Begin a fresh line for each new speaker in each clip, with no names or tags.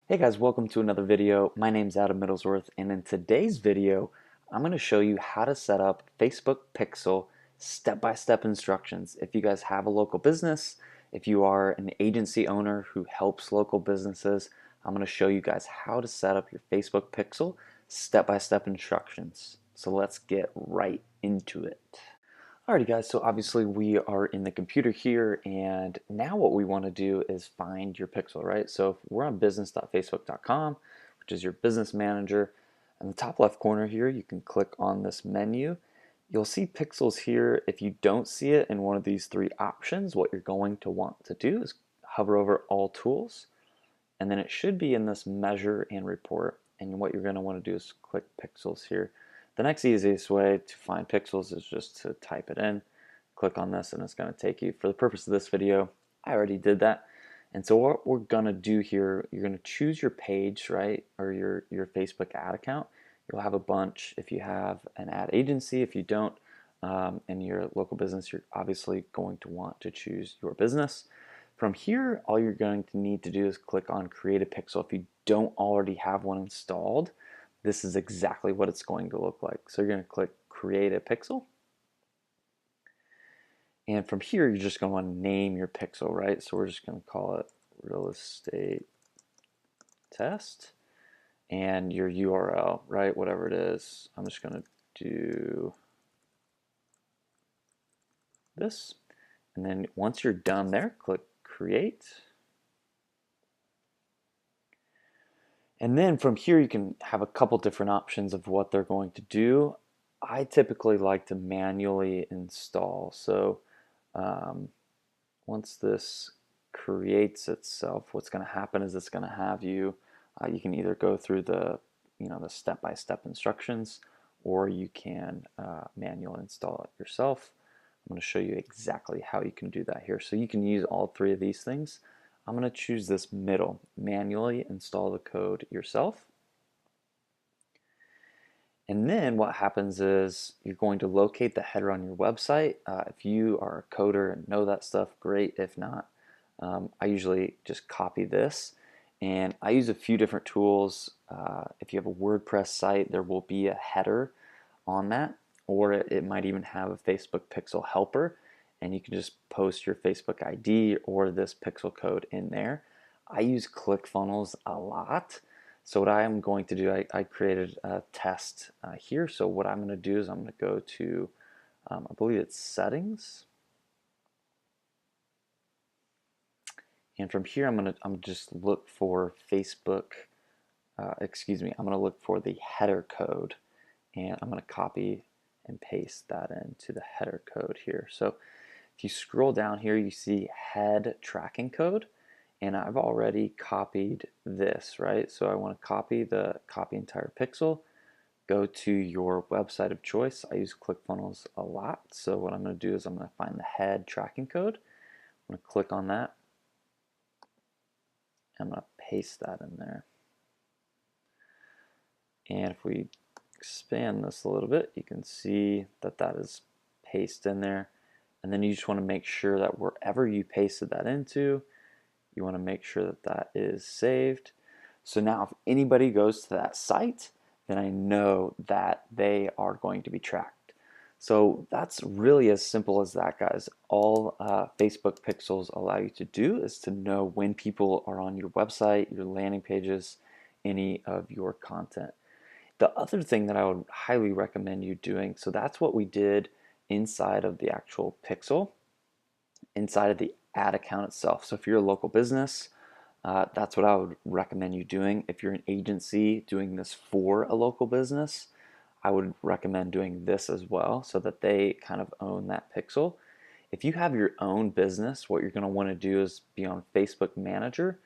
Hey guys, welcome to another video. My name's Adam Middlesworth, and in today's video, I'm going to show you how to set up Facebook Pixel step-by-step instructions. If you guys have a local business, if you are an agency owner who helps local businesses, I'm going to show you guys how to set up your Facebook Pixel step-by-step instructions. So let's get right into it. Alrighty guys, so obviously we are in the computer here, and now what we want to do is find your pixel, right? So if we're on business.facebook.com, which is your business manager. In the top left corner here, you can click on this menu. You'll see pixels here. If you don't see it in one of these three options, what you're going to want to do is hover over all tools, and then it should be in this measure and report. And what you're going to want to do is click pixels here. The next easiest way to find pixels is just to type it in, click on this, and it's going to take you. For the purpose of this video, I already did that. And so what we're going to do here, you're going to choose your page, right, or your Facebook ad account. You'll have a bunch if you have an ad agency. If you don't, in your local business, you're obviously going to want to choose your business. From here, all you're going to need to do is click on Create a Pixel. If you don't already have one installed, this is exactly what it's going to look like. So you're going to click Create a Pixel. And from here, you're just going to want to name your pixel, right? So we're just going to call it Real Estate Test. And your URL, right? Whatever it is. I'm just going to do this. And then once you're done there, click Create. And then from here, you can have a couple different options of what they're going to do. I typically like to manually install. So um, once this creates itself, what's going to happen is it's going to have you, you can either go through the step-by-step instructions, or you can manually install it yourself. I'm going to show you exactly how you can do that here. So you can use all three of these things. I'm going to choose this middle, manually install the code yourself. And then what happens is you're going to locate the header on your website. If you are a coder and know that stuff, great. If not, I usually just copy this. And I use a few different tools. If you have a WordPress site, there will be a header on that, or it might even have a Facebook Pixel helper, and you can just post your Facebook ID or this pixel code in there. I use ClickFunnels a lot. So what I am going to do, I created a test here. So what I'm going to do is I'm going to go to, I believe it's settings. And from here, I'm just look for Facebook, I'm going to look for the header code, and I'm going to copy and paste that into the header code here. So if you scroll down here, you see head tracking code, and I've already copied this, right? So I want to copy entire pixel, go to your website of choice. I use ClickFunnels a lot. So what I'm going to do is I'm going to find the head tracking code. I'm going to click on that. I'm going to paste that in there. And if we expand this a little bit, you can see that that is pasted in there. And then you just want to make sure that wherever you pasted that into, you want to make sure that that is saved. So now if anybody goes to that site, then I know that they are going to be tracked. So that's really as simple as that, guys. All Facebook Pixels allow you to do is to know when people are on your website, your landing pages, any of your content. The other thing that I would highly recommend you doing, so that's what we did inside of the actual pixel, inside of the ad account itself. So if you're a local business, that's what I would recommend you doing. If you're an agency doing this for a local business, I would recommend doing this as well so that they kind of own that pixel. If you have your own business, what you're going to want to do is be on Facebook Manager,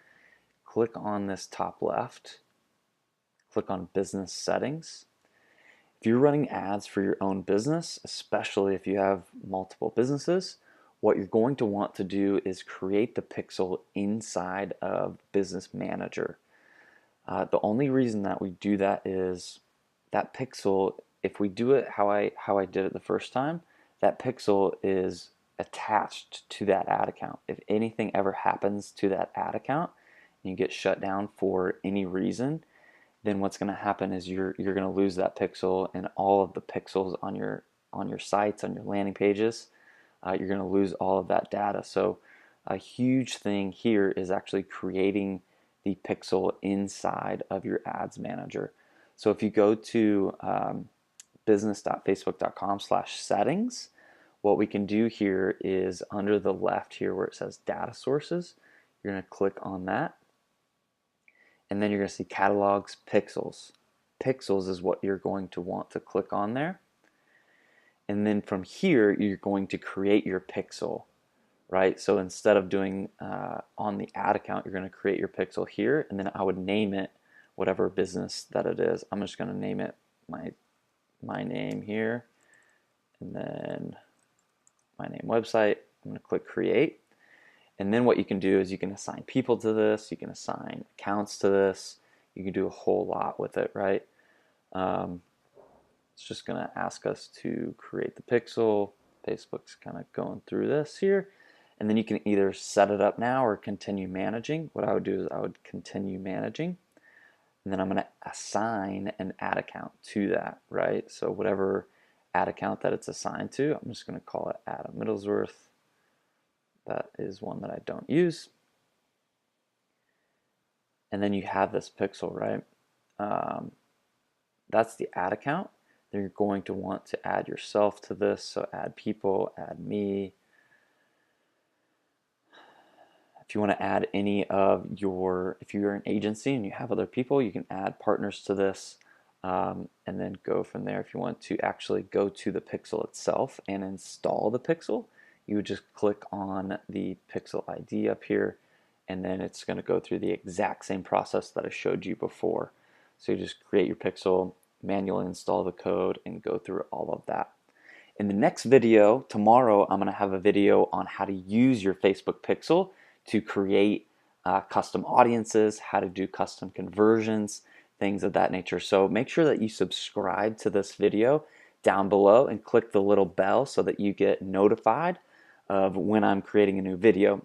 click on this top left, click on Business Settings. If you're running ads for your own business, especially if you have multiple businesses, what you're going to want to do is create the pixel inside of Business Manager. The only reason that we do that is that pixel, if we do it how I did it the first time, that pixel is attached to that ad account. If anything ever happens to that ad account, and you get shut down for any reason, then what's going to happen is you're going to lose that pixel, and all of the pixels on your sites, on your landing pages, you're going to lose all of that data. So a huge thing here is actually creating the pixel inside of your ads manager. So if you go to business.facebook.com/settings, what we can do here is under the left here where it says data sources, you're going to click on that, and then you're going to see catalogs, pixels. Pixels is what you're going to want to click on there. And then from here, you're going to create your pixel, right? So instead of doing on the ad account, you're going to create your pixel here, and then I would name it whatever business that it is. I'm just going to name it my name here, and then my name website. I'm going to click create. And then what you can do is you can assign people to this, you can assign accounts to this, you can do a whole lot with it, right? It's just going to ask us to create the pixel. Facebook's kind of going through this here. And then you can either set it up now or continue managing. What I would do is I would continue managing. And then I'm going to assign an ad account to that, right? So whatever ad account that it's assigned to, I'm just going to call it Adam Middlesworth. That is one that I don't use. And then you have this pixel, right? That's the ad account. Then you're going to want to add yourself to this. So add people, add me. If you want to add any of if you're an agency and you have other people, you can add partners to this, and then go from there. If you want to actually go to the pixel itself and install the pixel, you would just click on the pixel ID up here, and then it's going to go through the exact same process that I showed you before. So you just create your pixel, manually install the code, and go through all of that. In the next video, tomorrow, I'm going to have a video on how to use your Facebook pixel to create custom audiences, how to do custom conversions, things of that nature. So make sure that you subscribe to this video down below and click the little bell so that you get notified of when I'm creating a new video.